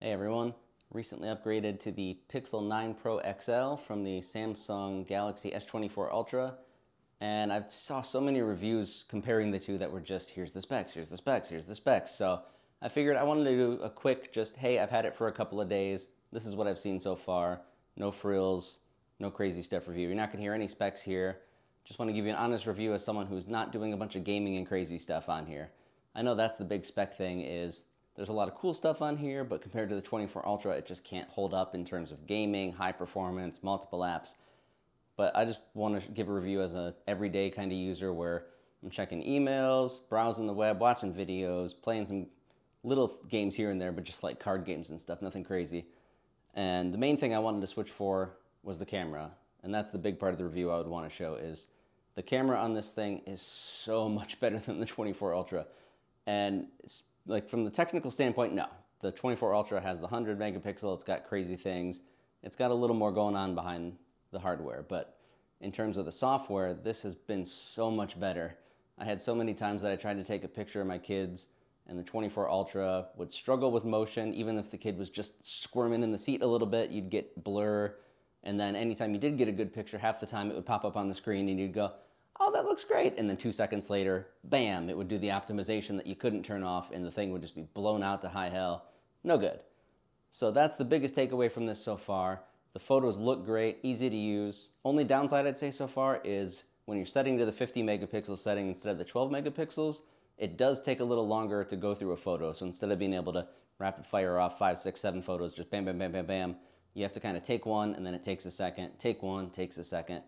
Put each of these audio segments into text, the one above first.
Hey everyone, recently upgraded to the Pixel 9 Pro XL from the Samsung Galaxy S24 Ultra, and I saw so many reviews comparing the two that were just, here's the specs, here's the specs, here's the specs, so I figured I wanted to do a quick hey, I've had it for a couple of days, this is what I've seen so far, no frills, no crazy stuff review. You're not going to hear any specs here, just want to give you an honest review as someone who's not doing a bunch of gaming and crazy stuff on here. I know that's the big spec thing is, there's a lot of cool stuff on here, but compared to the 24 Ultra, it just can't hold up in terms of gaming, high performance, multiple apps. But I just want to give a review as an everyday kind of user where I'm checking emails, browsing the web, watching videos, playing some little games here and there, but just like card games and stuff, nothing crazy. And the main thing I wanted to switch for was the camera. And that's the big part of the review I would want to show is the camera on this thing is so much better than the 24 Ultra. And like from the technical standpoint, no. The 24 Ultra has the 100 megapixel, it's got crazy things. It's got a little more going on behind the hardware, but in terms of the software, this has been so much better. I had so many times that I tried to take a picture of my kids and the 24 Ultra would struggle with motion. Even if the kid was just squirming in the seat a little bit, you'd get blur. And then anytime you did get a good picture, half the time it would pop up on the screen and you'd go, oh, that looks great. And then 2 seconds later, bam, it would do the optimization that you couldn't turn off and the thing would just be blown out to high hell. No good. So that's the biggest takeaway from this so far. The photos look great, easy to use. Only downside I'd say so far is when you're setting to the 50 megapixel setting instead of the 12 megapixels, it does take a little longer to go through a photo. So instead of being able to rapid fire off 5, 6, 7 photos, just bam, bam, bam, bam, bam, you have to kind of take one and then it takes a second, take one, takes a second.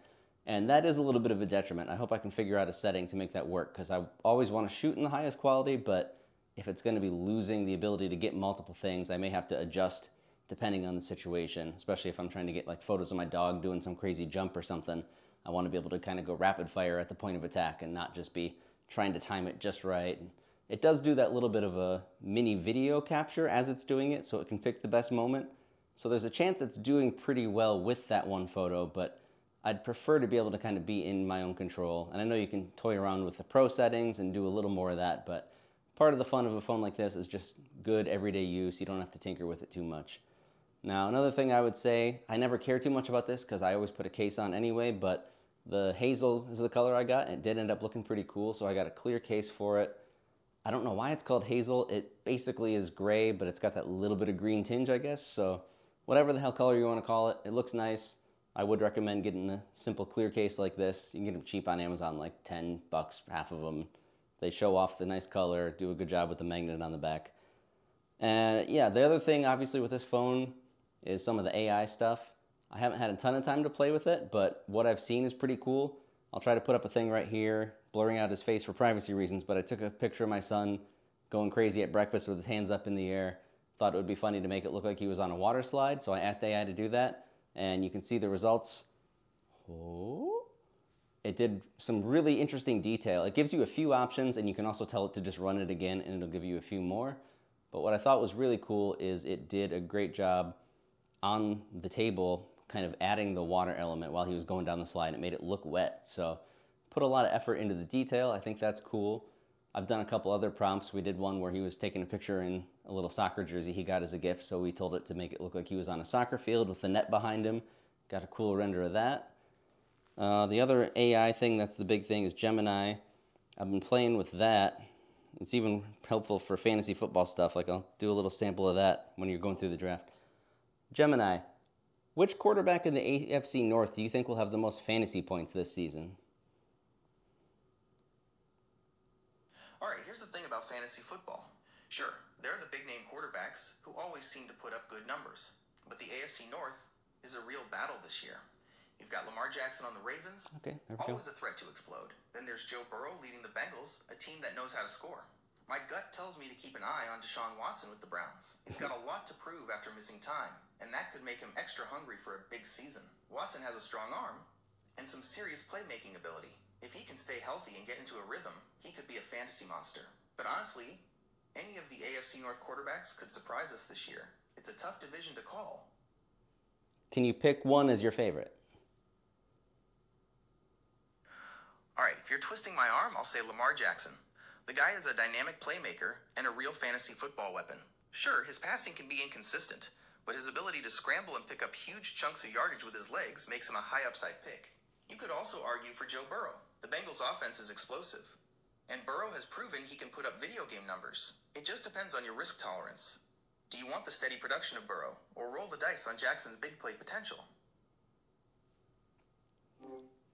And that is a little bit of a detriment. I hope I can figure out a setting to make that work because I always want to shoot in the highest quality, but if it's going to be losing the ability to get multiple things, I may have to adjust depending on the situation, especially if I'm trying to get like photos of my dog doing some crazy jump or something. I want to be able to kind of go rapid fire at the point of attack and not just be trying to time it just right. It does do that little bit of a mini video capture as it's doing it, so it can pick the best moment. So there's a chance it's doing pretty well with that one photo, but I'd prefer to be able to kind of be in my own control. And I know you can toy around with the pro settings and do a little more of that, but part of the fun of a phone like this is just good everyday use. You don't have to tinker with it too much. Now, another thing I would say, I never care too much about this because I always put a case on anyway, but the hazel is the color I got, and it did end up looking pretty cool, so I got a clear case for it. I don't know why it's called hazel. It basically is gray, but it's got that little bit of green tinge, I guess, so whatever the hell color you want to call it, it looks nice. I would recommend getting a simple clear case like this. You can get them cheap on Amazon, like $10, half of them. They show off the nice color, do a good job with the magnet on the back. And yeah, the other thing obviously with this phone is some of the AI stuff. I haven't had a ton of time to play with it, but what I've seen is pretty cool. I'll try to put up a thing right here, blurring out his face for privacy reasons, but I took a picture of my son going crazy at breakfast with his hands up in the air. Thought it would be funny to make it look like he was on a water slide, so I asked AI to do that. And you can see the results. Oh, it did some really interesting detail. It gives you a few options, and you can also tell it to just run it again, and it'll give you a few more. But what I thought was really cool is it did a great job on the table, kind of adding the water element while he was going down the slide. It made it look wet. So put a lot of effort into the detail. I think that's cool. I've done a couple other prompts. We did one where he was taking a picture in a little soccer jersey he got as a gift, so we told it to make it look like he was on a soccer field with the net behind him. Got a cool render of that. The other AI thing that's the big thing is Gemini. I've been playing with that. It's even helpful for fantasy football stuff. Like I'll do a little sample of that when you're going through the draft. Gemini, which quarterback in the AFC North do you think will have the most fantasy points this season? All right, here's the thing about fantasy football. Sure, there are the big-name quarterbacks who always seem to put up good numbers. But the AFC North is a real battle this year. You've got Lamar Jackson on the Ravens, always a threat to explode. Then there's Joe Burrow leading the Bengals, a team that knows how to score. My gut tells me to keep an eye on Deshaun Watson with the Browns. He's got a lot to prove after missing time, and that could make him extra hungry for a big season. Watson has a strong arm and some serious playmaking ability. If he can stay healthy and get into a rhythm, he could be a fantasy monster. But honestly, any of the AFC North quarterbacks could surprise us this year. It's a tough division to call. Can you pick one as your favorite? All right, if you're twisting my arm, I'll say Lamar Jackson. The guy is a dynamic playmaker and a real fantasy football weapon. Sure, his passing can be inconsistent, but his ability to scramble and pick up huge chunks of yardage with his legs makes him a high upside pick. You could also argue for Joe Burrow. The Bengals' offense is explosive, and Burrow has proven he can put up video game numbers. It just depends on your risk tolerance. Do you want the steady production of Burrow, or roll the dice on Jackson's big play potential?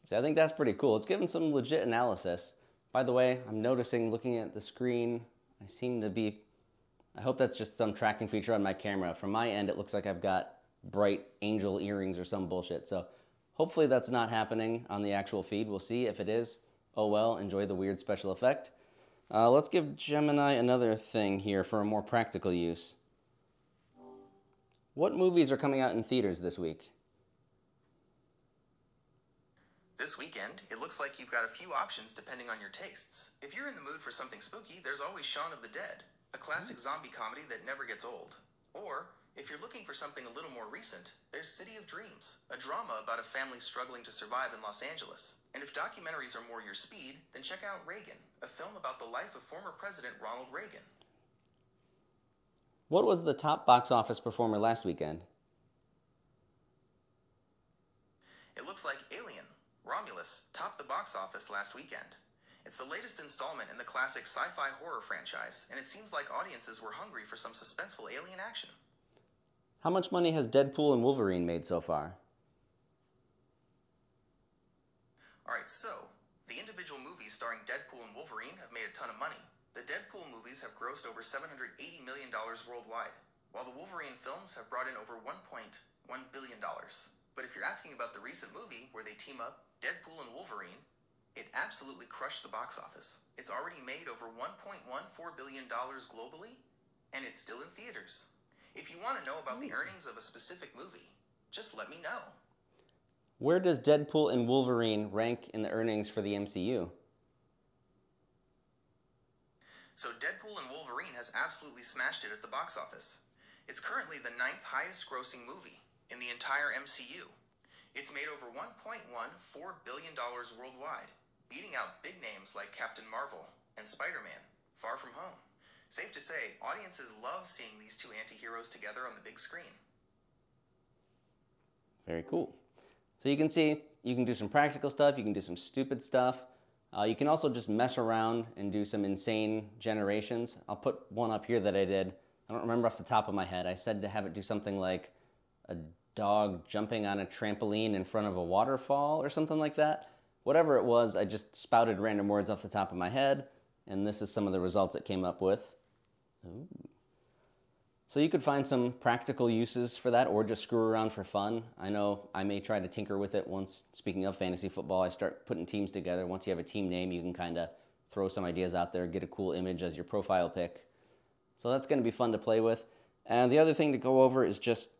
So I think that's pretty cool. It's given some legit analysis. By the way, I'm noticing looking at the screen, I hope that's just some tracking feature on my camera. From my end, it looks like I've got bright angel earrings or some bullshit. So hopefully that's not happening on the actual feed. We'll see. If it is, oh well, enjoy the weird special effect. Let's give Gemini another thing here for a more practical use. What movies are coming out in theaters this week? This weekend, it looks like you've got a few options depending on your tastes. If you're in the mood for something spooky, there's always Shaun of the Dead, a classic zombie comedy that never gets old. Or, if you're looking for something a little more recent, there's City of Dreams, a drama about a family struggling to survive in Los Angeles. And if documentaries are more your speed, then check out Reagan, a film about the life of former President Ronald Reagan. What was the top box office performer last weekend? It looks like Alien, Romulus, topped the box office last weekend. It's the latest installment in the classic sci-fi horror franchise, and it seems like audiences were hungry for some suspenseful alien action. How much money has Deadpool and Wolverine made so far? Alright, so, the individual movies starring Deadpool and Wolverine have made a ton of money. The Deadpool movies have grossed over $780 million worldwide, while the Wolverine films have brought in over $1.1 billion. But if you're asking about the recent movie where they team up, Deadpool and Wolverine, it absolutely crushed the box office. It's already made over $1.14 billion globally, and it's still in theaters. If you want to know about the earnings of a specific movie, just let me know. Where does Deadpool and Wolverine rank in the earnings for the MCU? So Deadpool and Wolverine has absolutely smashed it at the box office. It's currently the 9th highest grossing movie in the entire MCU. It's made over $1.14 billion worldwide, beating out big names like Captain Marvel and Spider-Man, Far From Home. Safe to say, audiences love seeing these two anti-heroes together on the big screen. Very cool. So you can see, you can do some practical stuff, you can do some stupid stuff. You can also just mess around and do some insane generations. I'll put one up here that I did. I don't remember off the top of my head. I said to have it do something like a dog jumping on a trampoline in front of a waterfall or something like that. Whatever it was, I just spouted random words off the top of my head, and this is some of the results it came up with. Ooh. So you could find some practical uses for that or just screw around for fun. I know I may try to tinker with it once, speaking of fantasy football, I start putting teams together. Once you have a team name, you can kind of throw some ideas out there, get a cool image as your profile pic. So that's going to be fun to play with. And the other thing to go over is just,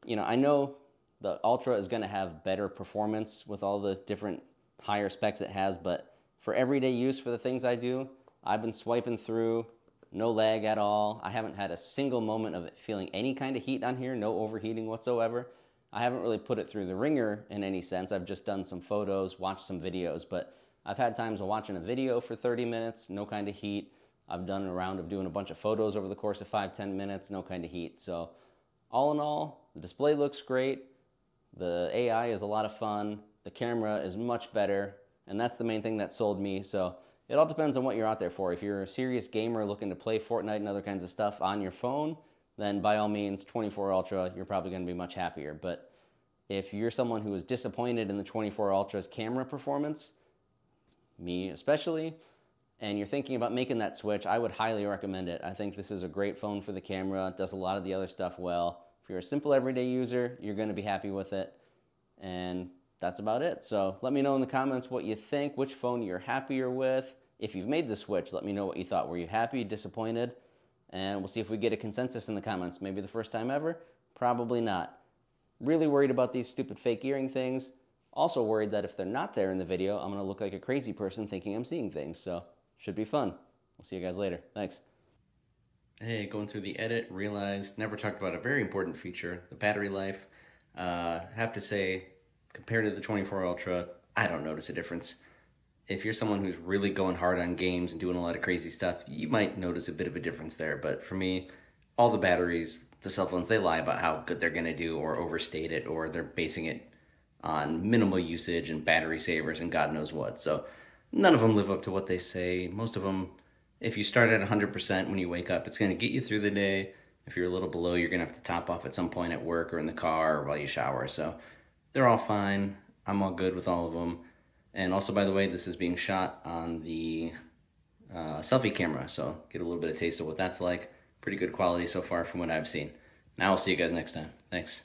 I know the Ultra is going to have better performance with all the different higher specs it has, but for everyday use for the things I do, I've been swiping through. No lag at all. I haven't had a single moment of it feeling any kind of heat on here, no overheating whatsoever. I haven't really put it through the ringer in any sense. I've just done some photos, watched some videos, but I've had times of watching a video for 30 minutes, no kind of heat. I've done a round of doing a bunch of photos over the course of 5-10 minutes, no kind of heat. So all in all, the display looks great. The AI is a lot of fun. The camera is much better, and that's the main thing that sold me. So it all depends on what you're out there for. If you're a serious gamer looking to play Fortnite and other kinds of stuff on your phone, then by all means, 24 Ultra, you're probably going to be much happier. But if you're someone who is disappointed in the 24 Ultra's camera performance, me especially, and you're thinking about making that switch, I would highly recommend it. I think this is a great phone for the camera. It does a lot of the other stuff well. If you're a simple everyday user, you're going to be happy with it. And that's about it. So let me know in the comments what you think, which phone you're happier with. If you've made the switch, let me know what you thought. Were you happy, disappointed? And we'll see if we get a consensus in the comments. Maybe the first time ever? Probably not. Really worried about these stupid fake earring things. Also worried that if they're not there in the video, I'm going to look like a crazy person thinking I'm seeing things. So should be fun. We'll see you guys later. Thanks. Hey, going through the edit, realized never talked about a very important feature, the battery life. Have to say, compared to the 24 Ultra, I don't notice a difference. If you're someone who's really going hard on games and doing a lot of crazy stuff, you might notice a bit of a difference there. But for me, all the batteries, the cell phones, they lie about how good they're going to do or overstate it, or they're basing it on minimal usage and battery savers and God knows what. So none of them live up to what they say. Most of them, if you start at 100% when you wake up, it's going to get you through the day. If you're a little below, you're going to have to top off at some point at work or in the car or while you shower. So they're all fine. I'm all good with all of them. And also, by the way, this is being shot on the selfie camera, so get a little bit of taste of what that's like. Pretty good quality so far from what I've seen. Now I'll see you guys next time. Thanks.